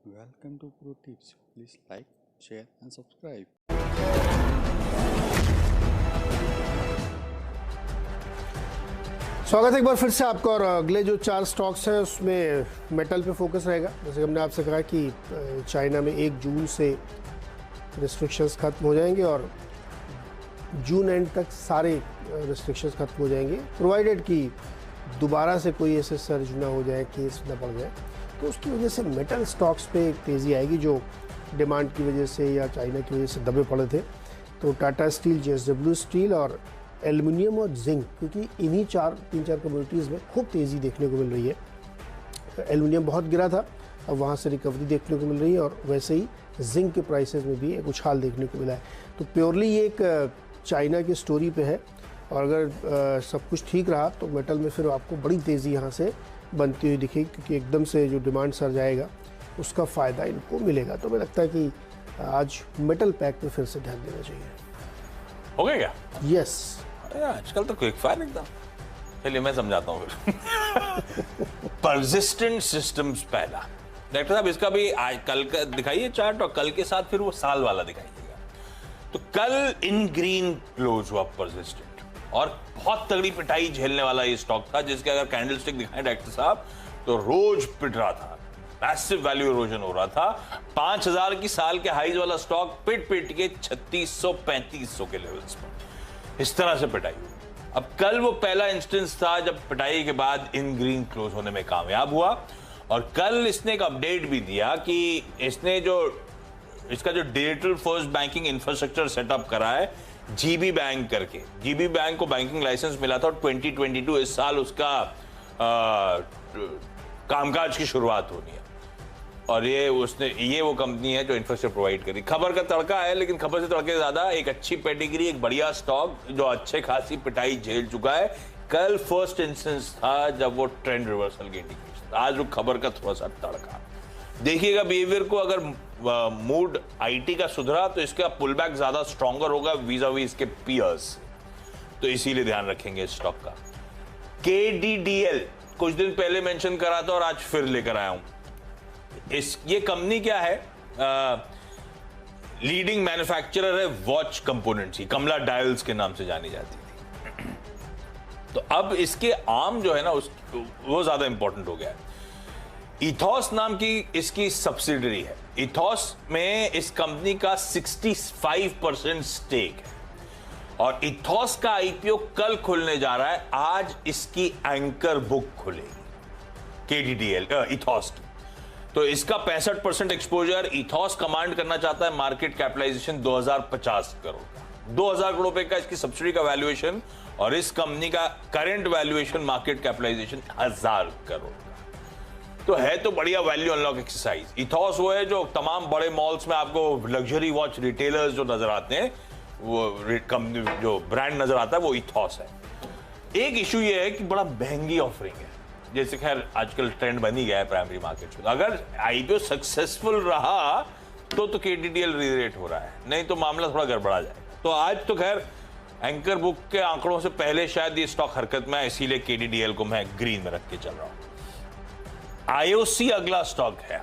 Welcome to Pro Tips. Please like, share and subscribe. स्वागत है एक बार फिर से आपका। और अगले जो 4 स्टॉक्स हैं उसमें मेटल पे फोकस रहेगा। जैसे हमने आपसे कहा कि चाइना में 1 जून से रिस्ट्रिक्शंस खत्म हो जाएंगे और जून एंड तक सारे रिस्ट्रिक्शंस खत्म हो जाएंगे, प्रोवाइडेड कि दोबारा से कोई ऐसे सर्ज ना हो जाए, केस ना बढ़ जाए। तो उसकी वजह से मेटल स्टॉक्स पे एक तेज़ी आएगी जो डिमांड की वजह से या चाइना की वजह से दबे पड़े थे। तो टाटा स्टील, JSW स्टील और एल्युमिनियम और जिंक, क्योंकि इन्हीं 3-4 कम्युनिटीज़ में खूब तेज़ी देखने को मिल रही है। एल्युमिनियम बहुत गिरा था, अब वहाँ से रिकवरी देखने को मिल रही है और वैसे ही जिंक के प्राइसेस में भी एक उछाल देखने को मिला है। तो प्योरली ये एक चाइना की स्टोरी पे है और अगर सब कुछ ठीक रहा तो मेटल में फिर आपको बड़ी तेज़ी यहाँ से बनती हुई दिखेगी, क्योंकि एकदम से जो डिमांड सर्ज आएगा उसका फ़ायदा इनको मिलेगा। तो मुझे लगता है कि आज मेटल पैक पे फिर से ध्यान देना चाहिए। हो गया क्या? यस। आजकल तो क्विक फायर एकदम। चलिए मैं समझाता हूँ फिर। परसिस्टेंट सिस्टम्स पहला। डॉक्टर साहब इसका भी आज कल का दिखाइए चार्ट और कल के साथ फिर वो साल वाला दिखाइएगा। तो कल इन ग्रीन क्लोज हुआ परसिस्टेंट और बहुत तगड़ी पिटाई झेलने वाला ये स्टॉक था, जिसके अगर कैंडलस्टिक दिखाएं डॉक्टर साहब तो रोज पिट रहा था, मैसिव वैल्यू इरोजन हो रहा था। 5000 की साल के हाईज वाला स्टॉक पिट के 3600-3500 के लेवल्स पर इस तरह से पिटाई हुई। अब कल वो पहला इंस्टेंस था जब पिटाई के बाद इन ग्रीन क्लोज होने में कामयाब हुआ और कल इसने एक अपडेट भी दिया कि इसने इसका जो digital first banking infrastructure setup करा है जीबी बैंक करके। जीबी बैंक को बैंकिंग लाइसेंस मिला था और 2022 इस साल उसका कामकाज की शुरुआत होनी है और ये वो कंपनी है जो इंफ्रास्ट्रक्चर प्रोवाइड करी। खबर का तड़का है, लेकिन खबर से तड़के ज्यादा एक अच्छी पेडिग्री, एक बढ़िया स्टॉक जो अच्छे खासी पिटाई झेल चुका है। कल फर्स्ट इंस्टेंस था जब वो ट्रेंड रिवर्सल की इंडिकेशन। आज वो खबर का थोड़ा सा तड़का देखिएगा बिहेवियर को। अगर मूड आईटी का सुधरा तो इसका पुल बैक ज्यादा स्ट्रॉन्गर होगा वीज़ा-वी इसके पीयर्स, तो इसीलिए ध्यान रखेंगे इस स्टॉक का। KDDL कुछ दिन पहले मेंशन करा था और आज फिर लेकर आया हूं। ये कंपनी क्या है? लीडिंग मैन्युफैक्चरर है वॉच कंपोनेंट्स की, कमला डायल्स के नाम से जानी जाती थी। तो अब इसके आर्म जो है ना वो ज्यादा इंपॉर्टेंट हो गया है। इथॉस नाम की इसकी सब्सिडरी है। इथॉस में इस कंपनी का 65% स्टेक है और इथॉस का IPO कल खुलने जा रहा है। आज इसकी एंकर बुक खुलेगी KDDL इथॉस की। तो इसका 65% एक्सपोजर इथॉस कमांड करना चाहता है। मार्केट कैपिटलाइजेशन 2050 करोड़, 2000 करोड़ रुपए का इसकी सब्सिडी का वैल्यूएशन और इस कंपनी का current valuation market capitalization 1000 crore. तो है तो बढ़िया वैल्यू अनलॉक एक्सरसाइज। इथॉस वो है जो तमाम बड़े मॉल्स में आपको लग्जरी वॉच रिटेलर्स जो नजर आते हैं, वो कंपनी जो ब्रांड नजर आता है वो इथॉस है। एक इशू ये है कि बड़ा महंगी ऑफरिंग है, जैसे खैर आजकल ट्रेंड बन ही गया है प्राइमरी मार्केट में। अगर IPO सक्सेसफुल रहा तो KDDL रीरेट हो रहा है, नहीं तो मामला थोड़ा गड़बड़ा जाएगा। तो आज तो खैर एंकर बुक के आंकड़ों से पहले शायद ये स्टॉक हरकत में है, इसीलिए KDDL को मैं ग्रीन में रख के चल रहा हूं। IOC अगला स्टॉक है।